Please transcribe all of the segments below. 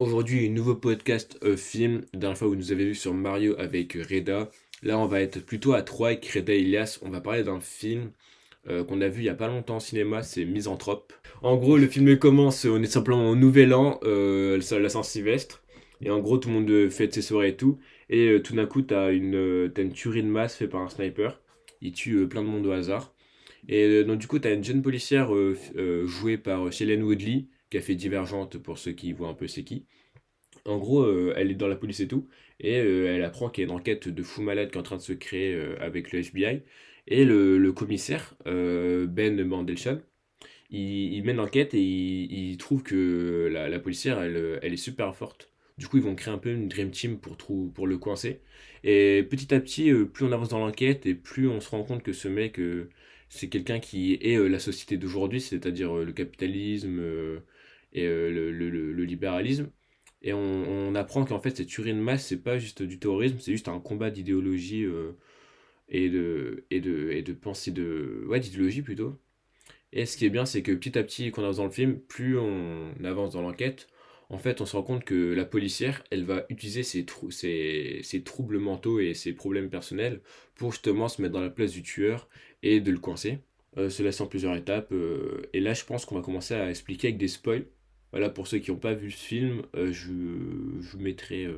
Aujourd'hui, un nouveau podcast film. La dernière fois, vous nous avez vu sur Mario avec Reda. Là, on va être plutôt à 3 avec Reda et Elias. On va parler d'un film qu'on a vu il y a pas longtemps au cinéma, c'est Misanthrope. En gros, le film commence, on est simplement au Nouvel An, la Saint-Sylvestre. Et en gros, tout le monde fête ses soirées et tout. Et tout d'un coup, t'as une tuerie de masse faite par un sniper. Il tue plein de monde au hasard. Et donc, du coup, t'as une jeune policière jouée par Shailene Woodley, qui a fait Divergente pour ceux qui voient un peu c'est qui. En gros, elle est dans la police et tout, et elle apprend qu'il y a une enquête de fou malade qui est en train de se créer avec le FBI. Et le commissaire, Ben Mandelsham, il mène l'enquête et il trouve que la policière, elle est super forte. Du coup, ils vont créer un peu une dream team pour le coincer. Et petit à petit, plus on avance dans l'enquête et plus on se rend compte que ce mec, c'est quelqu'un qui est la société d'aujourd'hui, c'est-à-dire le capitalisme et le libéralisme. Et on apprend qu'en fait, cette tuerie de masse, c'est pas juste du terrorisme, c'est juste un combat d'idéologie et de pensée ouais, d'idéologie plutôt. Et ce qui est bien, c'est que petit à petit, quand on avance dans le film, plus on avance dans l'enquête, en fait, on se rend compte que la policière, elle va utiliser ses troubles mentaux et ses problèmes personnels pour justement se mettre dans la place du tueur et de le coincer. Cela sans plusieurs étapes. Et là, je pense qu'on va commencer à expliquer avec des spoils. Voilà, pour ceux qui n'ont pas vu ce film, je vous mettrai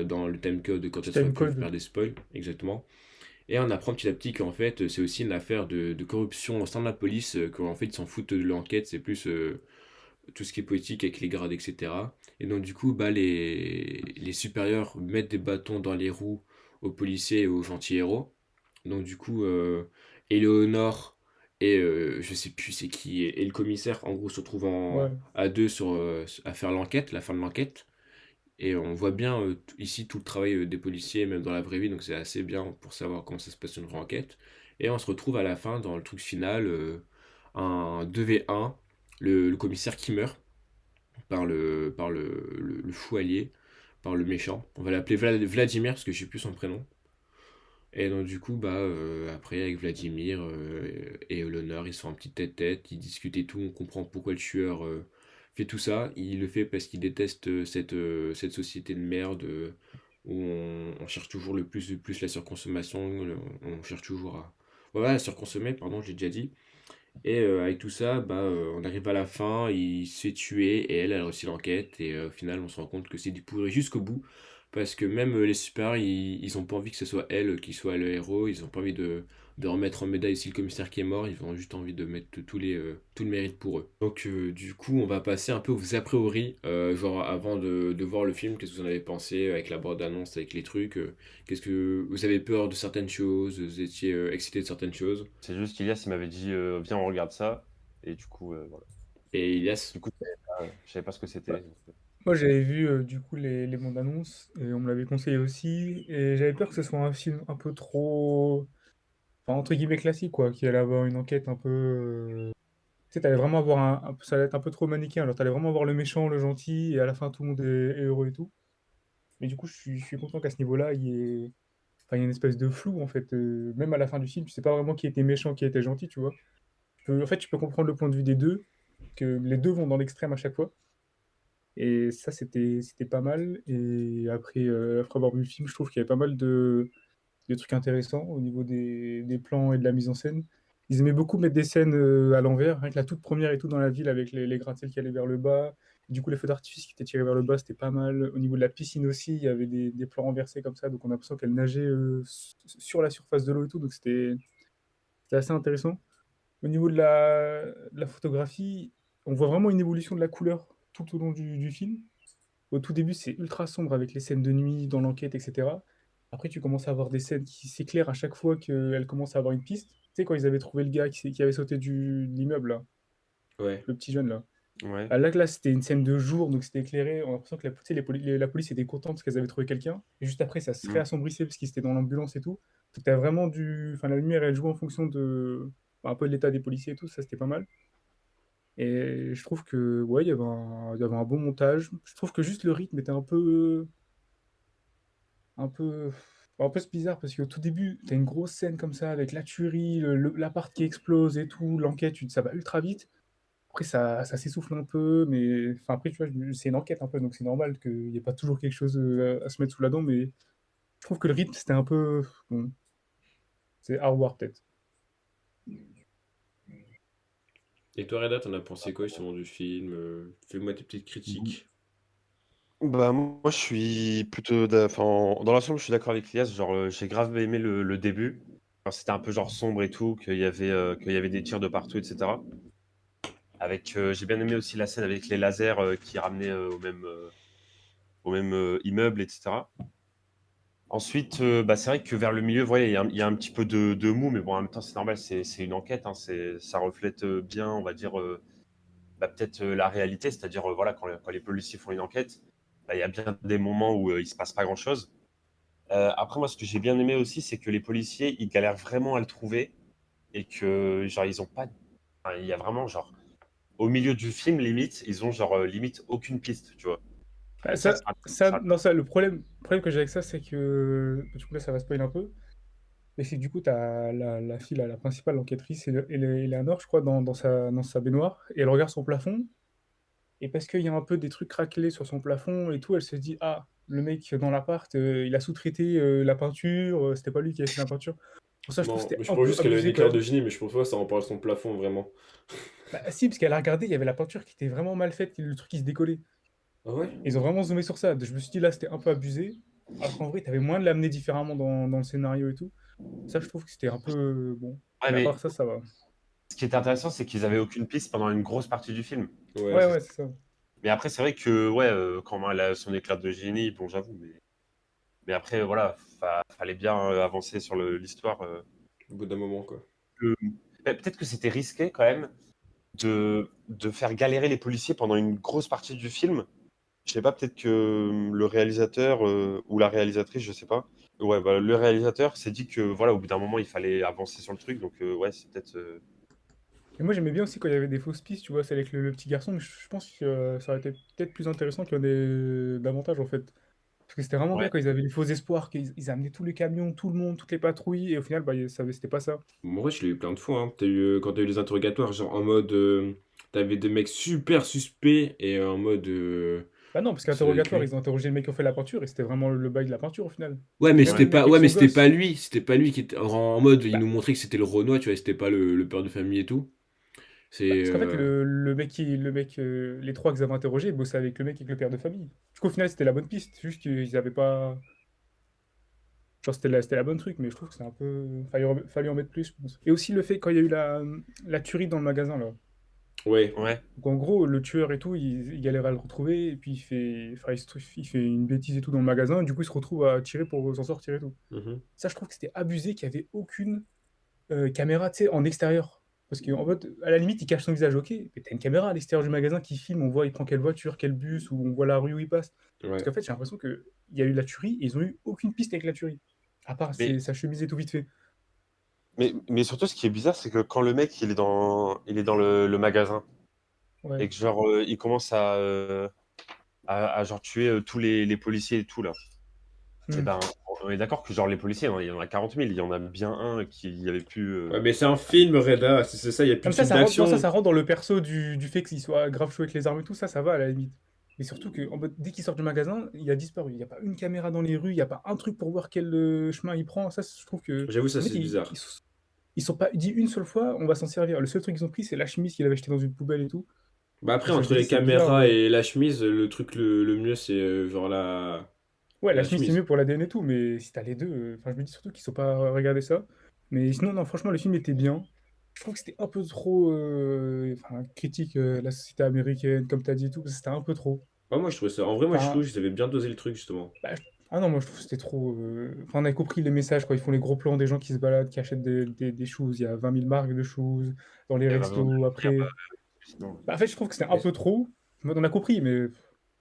dans le timecode quand Petit est-ce qu'on va plus timecode. faire des spoils, exactement. Et on apprend petit à petit qu'en fait, c'est aussi une affaire de corruption au sein de la police, qu'en fait, ils s'en foutent de l'enquête, c'est plus tout ce qui est politique avec les grades, etc. Et donc, du coup, bah, les supérieurs mettent des bâtons dans les roues aux policiers et aux gentils héros. Donc, du coup, Éléonore et je sais plus c'est qui, et le commissaire, en gros, se retrouvent Ouais. à deux à faire l'enquête, la fin de l'enquête. Et on voit bien ici tout le travail des policiers, même dans la vraie vie, donc c'est assez bien pour savoir comment ça se passe une vraie enquête. Et on se retrouve à la fin, dans le truc final, un 2v1, le commissaire qui meurt par le fou allié, par le méchant. On va l'appeler Vladimir, parce que je sais plus son prénom. Et donc du coup, bah, après, avec Vladimir et l'honneur, ils sont en petite tête-tête, ils discutent et tout, on comprend pourquoi le tueur fait tout ça. Il le fait parce qu'il déteste cette société de merde où on cherche toujours le plus la surconsommation, on cherche toujours à... Voilà, à surconsommer, pardon, j'ai déjà dit. Et avec tout ça, bah, on arrive à la fin, il se fait tuer et elle a réussi l'enquête. Et au final, on se rend compte que c'est du pourri jusqu'au bout. Parce que même les super, ils ont pas envie que ce soit elle qui soit le héros. Ils ont pas envie de remettre en médaille si le commissaire qui est mort. Ils ont juste envie de mettre tout le mérite pour eux. Donc, du coup, on va passer un peu aux a priori. Genre, avant de voir le film, qu'est-ce que vous en avez pensé avec la bande-annonce, avec les trucs qu'est-ce que vous avez peur de certaines choses? Vous étiez excité de certaines choses? C'est juste qu'Ilias, il m'avait dit viens, on regarde ça. Et du coup, voilà. Et Ilias? Du coup, je savais pas ce que c'était. Moi, j'avais vu du coup les bandes annonces et on me l'avait conseillé aussi. Et j'avais peur que ce soit un film un peu trop, enfin, entre guillemets classique, quoi, qui allait avoir une enquête un peu. Tu sais, t'allais vraiment avoir ça allait être un peu trop manichéen. Alors, t'allais vraiment avoir le méchant, le gentil, et à la fin, tout le monde est heureux et tout. Mais du coup, je suis content qu'à ce niveau-là, enfin, il y a une espèce de flou, en fait. Même à la fin du film, tu sais pas vraiment qui était méchant, qui était gentil, tu vois. En fait, tu peux comprendre le point de vue des deux, que les deux vont dans l'extrême à chaque fois. Et ça, c'était pas mal. Et après avoir vu le film, je trouve qu'il y avait pas mal de trucs intéressants au niveau des plans et de la mise en scène. Ils aimaient beaucoup mettre des scènes à l'envers, rien que la toute première et tout dans la ville avec les gratte-ciel qui allaient vers le bas. Du coup, les feux d'artifice qui étaient tirés vers le bas, c'était pas mal. Au niveau de la piscine aussi, il y avait des plans renversés comme ça, donc on a l'impression qu'elle nageait sur la surface de l'eau et tout, donc c'était assez intéressant. Au niveau de la photographie, on voit vraiment une évolution de la couleur tout au long du film. Au tout début, c'est ultra sombre avec les scènes de nuit dans l'enquête, etc. Après, tu commences à avoir des scènes qui s'éclairent à chaque fois qu'elle commence à avoir une piste. Tu sais, quand ils avaient trouvé le gars qui avait sauté de l'immeuble, là, Ouais. le petit jeune, là. Ouais. Ah, là, c'était une scène de jour, donc c'était éclairé. On a l'impression que tu sais, la police était contente parce qu'elles avaient trouvé quelqu'un. Et juste après, ça se Mm. réassombrissait parce qu'ils étaient dans l'ambulance et tout. Donc, t'as vraiment Enfin, la lumière, elle joue en fonction un peu de l'état des policiers et tout. Ça, c'était pas mal. Et je trouve que, ouais, il y avait un bon montage. Je trouve que juste le rythme était un peu, un peu bizarre parce qu'au tout début, t'as une grosse scène comme ça avec la tuerie, l'appart qui explose et tout, l'enquête, ça va ultra vite. Après, ça s'essouffle un peu, mais enfin, après, tu vois, c'est une enquête un peu, donc c'est normal qu'il n'y ait pas toujours quelque chose à se mettre sous la dent, mais je trouve que le rythme, c'était un peu. Bon, c'est à revoir peut-être. Et toi, Reda, t'en as pensé quoi justement du film? Fais-moi tes petites Mhm. critiques. Bah, moi, je suis plutôt. Enfin, dans l'ensemble, je suis d'accord avec Elias. Genre, j'ai grave aimé le début. Enfin, c'était un peu genre sombre et tout, qu'il y avait des tirs de partout, etc. J'ai bien aimé aussi la scène avec les lasers qui ramenaient au même immeuble, etc. Ensuite, bah, c'est vrai que vers le milieu, voilà, il y a un petit peu de mou, mais bon, en même temps, c'est normal, c'est une enquête, hein, ça reflète bien, on va dire, bah, peut-être la réalité, c'est-à-dire, voilà, quand les policiers font une enquête, bah, il y a bien des moments où il se passe pas grand-chose. Après, moi, ce que j'ai bien aimé aussi, c'est que les policiers, ils galèrent vraiment à le trouver et que, genre, ils ont pas. Enfin, il y a vraiment, genre, au milieu du film, limite, ils ont, genre, limite aucune piste, tu vois. Ah, Et ça, non, ça, le problème que j'ai avec ça, c'est que. Du coup, là, ça va spoiler un peu. Mais c'est que du coup, t'as la fille, là, la principale, l'enquêtrice, Eleanor, je crois, dans sa baignoire, et elle regarde son plafond, et parce qu'il y a un peu des trucs craquelés sur son plafond et tout, elle se dit, ah, le mec dans l'appart, il a sous-traité la peinture, c'était pas lui qui avait fait la peinture. Pour ça, je trouve que Non, c'était mais je un pense peu juste qu'elle a un abusé quand éclair de même. génie, mais je pense pas que ça en parle son plafond vraiment. Bah si, parce qu'elle a regardé, il y avait la peinture qui était vraiment mal faite, le truc qui se décollait. Ah ouais? Ils ont vraiment zoomé sur ça. Je me suis dit, là, c'était un peu abusé. Alors qu'en vrai, t'avais moyen de l'amener différemment dans le scénario et tout. Ça, je trouve que c'était un peu bon. Ouais, Mais à mais part ça, ça va. ce qui est intéressant, c'est qu'ils avaient aucune piste pendant une grosse partie du film. Ouais, Ouais, c'est ouais, ça. c'est ça. Mais après, c'est vrai que, ouais, quand elle a son éclat de génie, bon, j'avoue, mais après, voilà, fallait bien avancer sur l'histoire. Au bout d'un moment, quoi. Que- Peut-être que c'était risqué quand même de faire galérer les policiers pendant une grosse partie du film. Je sais pas, peut-être que le réalisateur ou la réalisatrice, je sais pas. Ouais, bah, le réalisateur s'est dit que, voilà, au bout d'un moment, il fallait avancer sur le truc. Donc, ouais, c'est peut-être. Et moi, j'aimais bien aussi quand il y avait des fausses pistes, tu vois, c'est avec le petit garçon. Mais je pense que ça aurait été peut-être plus intéressant qu'il y en ait davantage, en fait. Parce que c'était vraiment bien Ouais. quand ils avaient les faux espoirs, qu'ils amenaient tous les camions, tout le monde, toutes les patrouilles, et au final, bah, c'était pas ça. En vrai, je l'ai eu plein de fois, hein. Quand t'as eu les interrogatoires, genre en mode. T'avais des mecs super suspects et en mode. Bah non, parce Ça doit être qu'interrogatoire, lui. ils ont interrogé le mec qui a fait la peinture, et c'était vraiment le bail de la peinture, au final. Ouais, mais Même c'était le mec pas. avec Ouais, mais son c'était pas gosse. lui. C'était pas lui qui était. En mode, il Bah, nous montrait que c'était le Renoir, tu vois, c'était pas le père de famille et tout. C'est. Parce qu'en fait, les trois qu'ils avaient interrogés, ils bossaient avec le mec avec le père de famille. Du coup, au final, c'était la bonne piste. Juste qu'ils avaient pas. Genre, c'était la bonne truc, mais je trouve que c'est un peu. Fallait en mettre plus, je pense. Et aussi le fait, quand il y a eu la tuerie dans le magasin, là. Ouais. Ouais. Donc, en gros, le tueur et tout, il galère à le retrouver, et puis il fait une bêtise et tout dans le magasin, et du coup, il se retrouve à tirer pour s'en sortir et tout. Mhm. Ça, je trouve que c'était abusé, qu'il n'y avait aucune caméra, tu sais, en extérieur. Parce qu'en fait, à la limite, il cache son visage, ok, mais t'as une caméra à l'extérieur du magasin qui filme, on voit, il prend quelle voiture, quel bus, ou on voit la rue où il passe. Parce Ouais. qu'en fait, j'ai l'impression qu'il y a eu la tuerie, et ils ont eu aucune piste avec la tuerie. À part Mais, sa chemise et tout vite fait. mais surtout, ce qui est bizarre, c'est que quand le mec, il est dans le magasin Ouais. et que, genre, il commence à, genre, tuer tous les policiers et tout, là. Eh Hmm. ben, on est d'accord que, genre, les policiers, il y en a 40 000. Il y en a bien un qui avait pu. Ouais, mais c'est un film, Reda. C'est ça, il y a plus Comme de ça, films ça rentre, non, d'action. ça rentre dans le perso du fait qu'il soit grave chaud avec les armes et tout, ça va à la limite. Mais surtout que dès qu'il sort du magasin, il a disparu. Il n'y a pas une caméra dans les rues, il n'y a pas un truc pour voir quel chemin il prend. Ça, je trouve que. J'avoue, ça, Limite, c'est bizarre. ils sont pas dit une seule fois, on va s'en servir. Le seul truc qu'ils ont pris, c'est la chemise qu'il avait jetée dans une poubelle et tout. Bah Et après, ça, je entre me dis, les c'est bizarre. caméras et la chemise, le truc le mieux, c'est genre Ouais, la la chemise, c'est chemise. mieux pour l'ADN et tout, mais si t'as les deux, enfin, je me dis surtout qu'ils sont pas regardé ça. Mais sinon, non, franchement, le film était bien. Je trouve que c'était un peu trop enfin, critique la société américaine, comme t'as dit et tout, parce que c'était un peu trop. Ouais, moi, je trouvais ça. En vrai, moi, je trouve Enfin, qu'ils avaient bien dosé le truc, justement. bah, ah non, moi je trouve que c'était trop. Enfin, on a compris les messages quand ils font les gros plans des gens qui se baladent, qui achètent des choses. Il y a 20 000 marques de choses dans les Il y a pas besoin de restos. le dire, Après, sinon. bah, en fait, je trouve que c'était un Mais, peu trop. On a compris, mais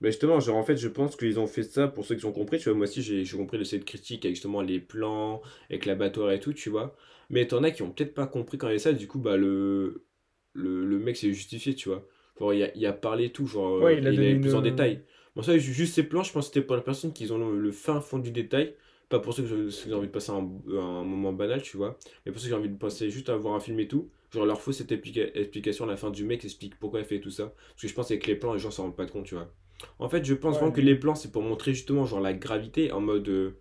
mais justement, genre, en fait, je pense qu'ils ont fait ça pour ceux qui ont compris. Tu vois, moi aussi, j'ai compris le cette critique avec justement les plans, avec l'abattoir et tout, tu vois. Mais t'en as qui ont peut-être pas compris quand il y a ça, du coup, bah, le mec s'est justifié, tu vois. Genre, il a parlé et tout, genre, ouais, il a et il donné allait une. plus en détail. Bon, ça, juste ces plans, je pense que c'était pour les personnes qui ont le fin fond du détail. pas pour ceux ceux qui ont envie de passer un moment banal, tu vois, mais pour ceux qui ont envie de passer juste à voir un film et tout, genre leur faut cette explication à la fin du mec explique pourquoi il fait tout ça. Parce que je pense qu'avec les plans, les gens s'en rendent pas compte, tu vois. En fait, je pense Ouais, vraiment que mais les bon. plans, c'est pour montrer justement genre la gravité en mode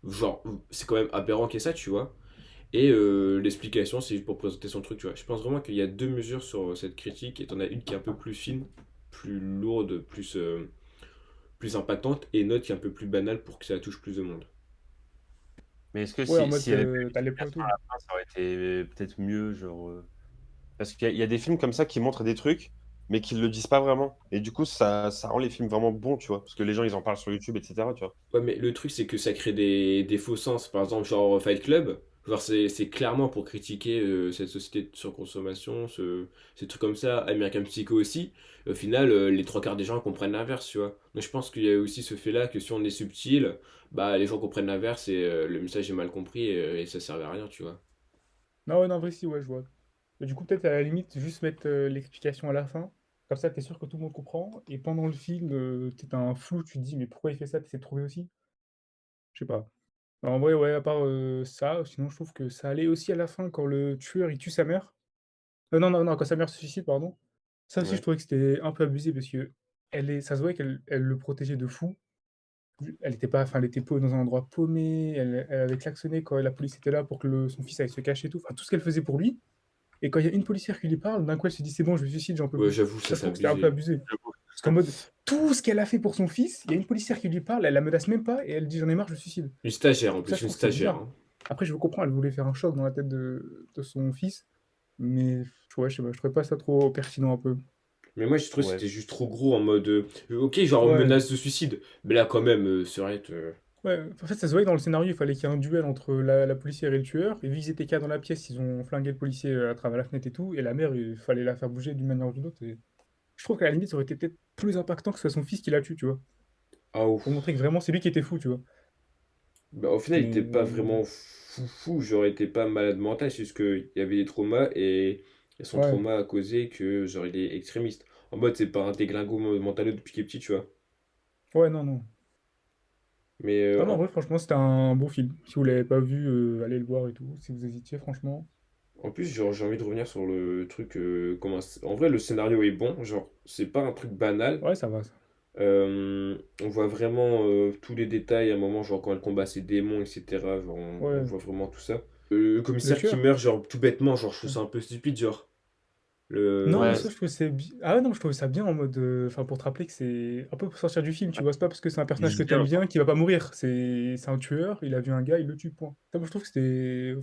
genre c'est quand même aberrant qu'il y ait ça, tu vois. Et l'explication, c'est juste pour présenter son truc, tu vois. Je pense vraiment qu'il y a deux mesures sur cette critique, et t'en as une qui est un peu plus fine, plus lourde, plus impactante, et une autre qui est un peu plus banale pour que ça touche plus de monde. Mais est-ce que Ouais, en s'il mode, y avait pas eu t'as les points et l'explication à tout. la fin, ça aurait été peut-être mieux, genre. Parce qu'il y a des films comme ça qui montrent des trucs, mais qui le disent pas vraiment. Et du coup, ça rend les films vraiment bons, tu vois. Parce que les gens, ils en parlent sur YouTube, etc., tu vois. Ouais, mais le truc, c'est que ça crée des faux sens. Par exemple, genre Fight Club, genre c'est clairement pour critiquer cette société de surconsommation, ces trucs comme ça. American Psycho aussi. Au final, les trois quarts des gens comprennent l'inverse, tu vois. Donc je pense qu'il y a aussi ce fait-là que si on est subtil, bah les gens comprennent l'inverse et le message est mal compris et ça servait à rien, tu vois. Non, ouais, non, en vrai, si, ouais, je vois. Mais du coup, peut-être à la limite, juste mettre l'explication à la fin. Comme ça, t'es sûr que tout le monde comprend. Et pendant le film, t'as un flou, tu te dis, mais pourquoi il fait ça? T'essaies de trouver aussi? Je sais pas. En vrai, ouais, à part ça, sinon, je trouve que ça allait aussi à la fin quand le tueur il tue sa mère. Non, non, non, quand sa mère se suicide, pardon. Ça aussi, je Ouais. trouvais que c'était un peu abusé parce que ça se voyait qu'elle le protégeait de fou. Elle était pas, enfin, elle était dans un endroit paumé. Elle avait klaxonné quand la police était là pour que son fils aille se cacher et tout. Enfin, tout ce qu'elle faisait pour lui. Et quand il y a une policière qui lui parle, d'un coup, elle se dit: «C'est bon, je me suicide, j'en peux Ouais, plus». j'avoue, ça Ça, je c'est trouve que c'était un peu abusé. abusé. Parce qu'en mode, tout ce qu'elle a fait pour son fils, il y a une policière qui lui parle, elle la menace même pas et elle dit: «J'en ai marre, je me suicide». Une stagiaire en Ça, plus, je une trouve que c'est stagiaire, bizarre. hein. Après, je comprends, elle voulait faire un choc dans la tête de son fils, mais ouais, je sais pas, je trouvais pas ça trop pertinent un peu. Mais moi, j'ai trouvé que Ouais. c'était juste trop gros en mode. Ok, genre Ouais, menace de suicide. Mais là, quand même, Serette. ouais, en fait, ça se voyait dans le scénario, il fallait qu'il y ait un duel entre la policière et le tueur, et vu qu'ils étaient qu'à dans la pièce, ils ont flingué le policier à travers la fenêtre et tout, et la mère, il fallait la faire bouger d'une manière ou d'une autre. Et je trouve qu'à la limite, ça aurait été peut-être plus impactant que ce soit son fils qui la tue, tu vois. Ah Pour ouf. montrer que vraiment c'est lui qui était fou, tu vois. Bah, au final, il était pas Mais vraiment fou, genre, il était pas malade mental, c'est juste qu'il y avait des traumas et son ouais, trauma a causé que, genre, il est extrémiste. En mode, c'est pas un déglingo mental depuis qu'il est petit, tu vois. ouais, non, non. Mais Non, non, en vrai, franchement, c'était un bon film. Si vous l'avez pas vu, allez le voir et tout. Si vous hésitiez, franchement. en plus, genre, j'ai envie de revenir sur le truc. En vrai, le scénario est bon, genre, c'est pas un truc banal. Ouais, ça va, ça. On voit vraiment tous les détails à un moment, genre quand elle combat ses démons, etc. Genre, on Ouais. voit vraiment tout ça. Le Le commissaire qui tueur? meurt, genre tout bêtement, genre je trouve Ouais. ça un peu stupide, genre. Le... Non, Ouais, ça, je trouve que c'est bien. Ah ouais, non, je trouve ça bien en mode. Enfin, pour te rappeler que c'est un peu pour sortir du film, tu vois. C'est pas parce que c'est un ils personnage que disent t'aimes bien, bien quoi. qu'il va pas mourir. C'est un tueur, il a vu un gars, il le tue, point. Ça, moi, je trouve que c'était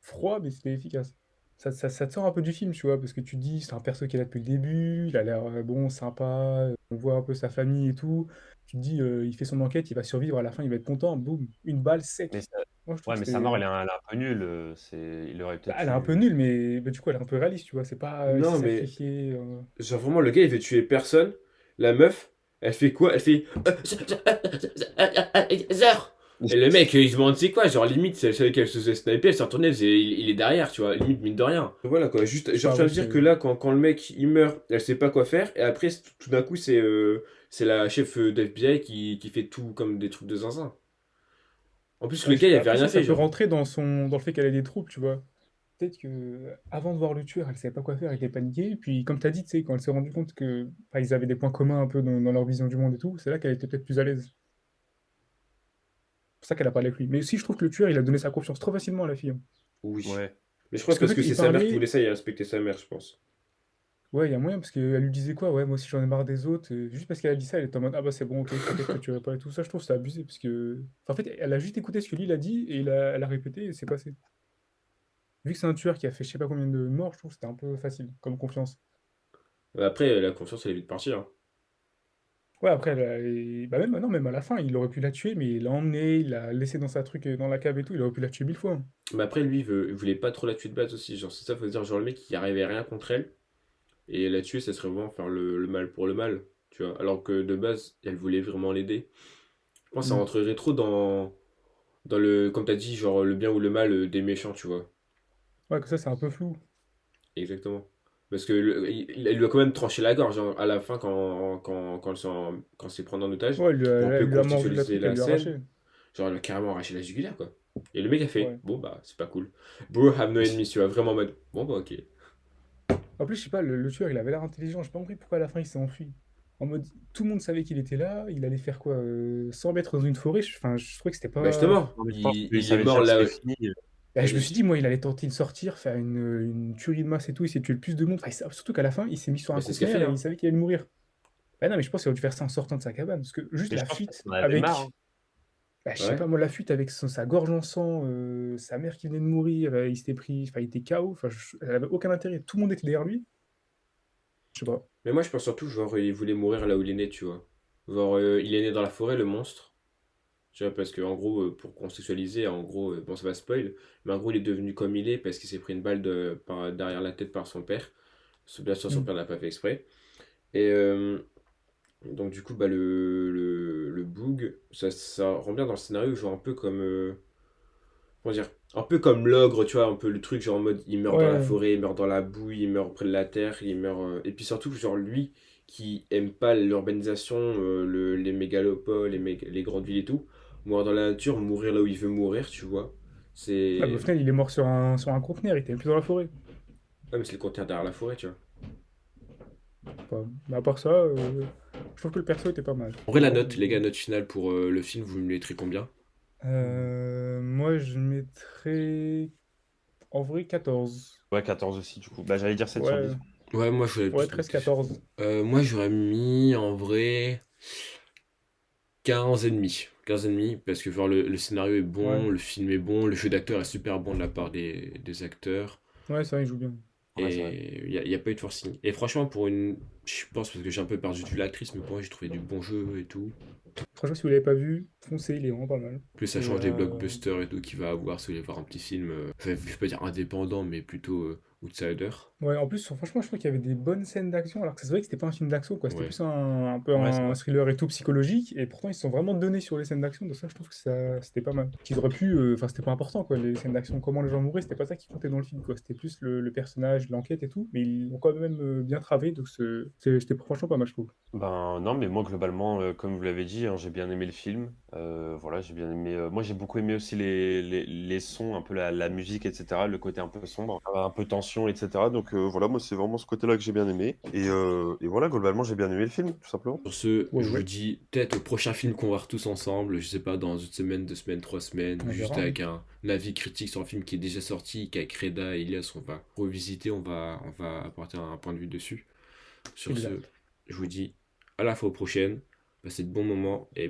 froid, mais c'était efficace. Ça te sort un peu du film, tu vois, parce que tu te dis, c'est un perso qui est là depuis le début, il a l'air bon, sympa, on voit un peu sa famille et tout. Tu te dis, il fait son enquête, il va survivre, à la fin, il va être content, boum, une balle Mais sec. ça- Moi, je trouve ouais, que mais sa mort, c'était. elle est un peu nulle. Il aurait Bah, peut-être elle est un peu eu. nulle, mais du coup, elle est un peu réaliste, tu vois. C'est pas, il s'est Non, mais sacrifié. genre vraiment, le gars il veut tuer personne. La meuf, elle fait quoi? Elle fait. Zère. Et le mec, il se demande c'est quoi, genre limite, si elle savait qu'elle se faisait sniper, elle s'est retournée, il est derrière, tu vois, limite mine de rien. Voilà quoi, juste, Je sais genre pas, tu vas ouais, me dire que là, quand le mec il meurt, elle sait pas quoi faire, et après tout d'un coup c'est la chef d'FBI qui fait tout comme des trucs de zinzin. En plus le ouais, je sais gars il pas. avait Après, rien ça fait, peut genre. rentrer dans le fait qu'elle ait des troubles, tu vois. Peut-être que avant de voir le tueur, elle savait pas quoi faire, elle était paniquée. Puis, comme tu as dit, tu sais, quand elle s'est rendue compte que bah, ils avaient des points communs un peu dans leur vision du monde et tout, c'est là qu'elle était peut-être plus à l'aise. C'est pour ça qu'elle a parlé avec lui. Mais aussi, je trouve que le tueur, il a donné sa confiance trop facilement à la fille, hein. Oui. Ouais. Mais je crois Parce que qu'en parce que fait, c'est il sa mère qui voulait parlait. ça, il a respecté sa mère, je pense. Ouais, il y a moyen, parce qu'elle lui disait quoi? Ouais, moi aussi j'en ai marre des autres. Juste parce qu'elle a dit ça, elle était en mode: ah bah c'est bon, ok, je t'inquiète, je te tuerai pas et tout ça. Je trouve que c'est abusé, parce que. Enfin, en fait, elle a juste écouté ce que lui il a dit, et elle a répété, et c'est passé. Vu que c'est un tueur qui a fait je sais pas combien de morts, je trouve que c'était un peu facile, comme confiance. Après, la confiance elle est vite partie, hein. Ouais, après, bah même, non, même à la fin, il aurait pu la tuer, mais il l'a emmenée, il l'a laissée dans sa truc, dans la cave et tout, il aurait pu la tuer 1000 fois, hein. Mais après lui il voulait pas trop la tuer de base aussi, genre c'est ça, faut se dire, genre le mec il arrivait rien contre elle. Et la tuer, ça serait vraiment faire le mal pour le mal, tu vois. Alors que de base, elle voulait vraiment l'aider. Je pense que ça Mm. rentrerait trop dans le, comme t'as dit, genre le bien ou le mal des méchants, tu vois. Ouais, que ça, c'est un peu flou. Exactement. Parce que elle lui a quand même tranché la gorge hein, à la fin quand elle s'est pris en otage. Ouais, Bon, on elle peut lui a mordu la contextualiser truc, elle la lui a scène. arraché. Genre, elle a carrément arraché la jugulaire, quoi. Et le mec a fait, Ouais. bon, bah, c'est pas cool. Bro, have no enemies, tu vois, vraiment en mode, bon, bah, ok. En plus, je sais pas, le tueur, il avait l'air intelligent. J'ai pas compris pourquoi à la fin il s'est enfui. En mode, tout le monde savait qu'il était là. Il allait faire quoi 100 mètres dans une forêt. Enfin, je trouvais que c'était Bah, pas. justement, Non, mais je pense qu'il il est savait mort déjà que là. c'était fini. Bah, je me suis Vas-y. dit, moi, il allait tenter de sortir, faire une tuerie de masse et tout. Il s'est tué le plus de monde. Enfin, surtout qu'à la fin, il s'est mis sur Mais un c'est ce qu'a fait, conteneur et il hein. savait qu'il allait mourir. Bah non, mais je pense qu'il aurait dû faire ça en sortant de sa cabane. Parce que juste Mais je la pense fuite qu'il en avait marre, hein. avec. Bah, je sais Ouais. pas, moi, la fuite avec sa gorge en sang, sa mère qui venait de mourir, il s'était pris. Enfin, il était KO. Enfin, elle avait aucun intérêt. Tout le monde était derrière lui. Je sais pas. Mais moi, je pense surtout, genre, il voulait mourir là où il est né, tu vois. Genre, il est né dans la forêt, le monstre. Tu vois, parce que, en gros, pour contextualiser, en gros, bon, ça va spoil, mais en gros, il est devenu comme il est parce qu'il s'est pris une balle derrière la tête par son père. Bien sûr, son Hmm. père n'a pas fait exprès. Et donc, du coup, bah, le Boog, ça rend bien dans le scénario, genre un peu comme. Comment dire? Un peu comme l'ogre, tu vois, un peu le truc, genre en mode il meurt dans la Ouais. forêt, il meurt dans la boue, il meurt près de la terre, il meurt. Et puis surtout, genre lui qui aime pas l'urbanisation, les mégalopoles, les grandes villes et tout, mourir dans la nature, mourir là où il veut mourir, tu vois. Ah, bah, au C'est. final, il est mort sur un conteneur. Il était même plus dans la forêt. Ouais, mais c'est le contraire derrière la forêt, tu vois. Enfin, mais à part ça, je trouve que le perso était pas mal. En vrai, la Franchement, note, les gars, note finale pour le film, vous me mettrez combien? moi, je mettrais en vrai 14. Ouais, 14 aussi, du coup. Bah, j'allais dire 7 sur Ouais, 10. Ouais, moi je voulais ouais, plus 13, 14. Moi j'aurais mis en vrai 15 et demi. 15 et demi, parce que genre, le scénario est Ouais, bon, le film est bon, le jeu d'acteur est super bon de la part des acteurs. ouais, ça, il joue bien. Ouais, c'est vrai. Et y a pas eu de forcing. Et franchement, je pense parce que j'ai un peu perdu de vue l'actrice, mais pour moi j'ai trouvé du bon jeu et tout. Franchement, si vous l'avez pas vu, foncez, il est vraiment pas mal. Plus ça Et change des blockbusters et tout qu'il va avoir, si vous voulez voir un petit film, enfin, je vais pas dire indépendant, mais plutôt outsider. ouais, en plus, franchement, je trouve qu'il y avait des bonnes scènes d'action, alors que ça se voyait que c'était pas un film d'action, quoi. C'était Ouais. plus un peu Ouais, c'est un vrai. thriller et tout psychologique, et pourtant ils se sont vraiment donnés sur les scènes d'action, donc ça, je trouve que ça, c'était pas mal. Qu'ils auraient pu, enfin, c'était pas important, quoi, les scènes d'action, comment les gens mouraient, c'était pas ça qui comptait dans le film, quoi. C'était plus le personnage, l'enquête et tout, mais ils l'ont quand même bien travaillé, donc c'était franchement pas mal, je trouve. Ben non, mais moi globalement, comme vous l'avez dit, hein, j'ai bien aimé le film. Voilà, j'ai bien aimé. Moi, j'ai beaucoup aimé aussi les sons, un peu la musique, etc. Le côté un peu sombre, un peu tension, etc. Donc voilà, moi, c'est vraiment ce côté-là que j'ai bien aimé. Et voilà, globalement, j'ai bien aimé le film, tout simplement. Sur ce, Ouais, je vous ouais, dis peut-être au prochain film qu'on va voir tous ensemble, je sais pas, dans une semaine, 2 semaines, 3 semaines, ou on juste verra, hein. avec un avis critique sur un film qui est déjà sorti, qu'avec Reda et Elias, on va revisiter, on va apporter un point de vue dessus. Sur ce, Exact. je vous dis à la fois prochaine, passez de bons moments et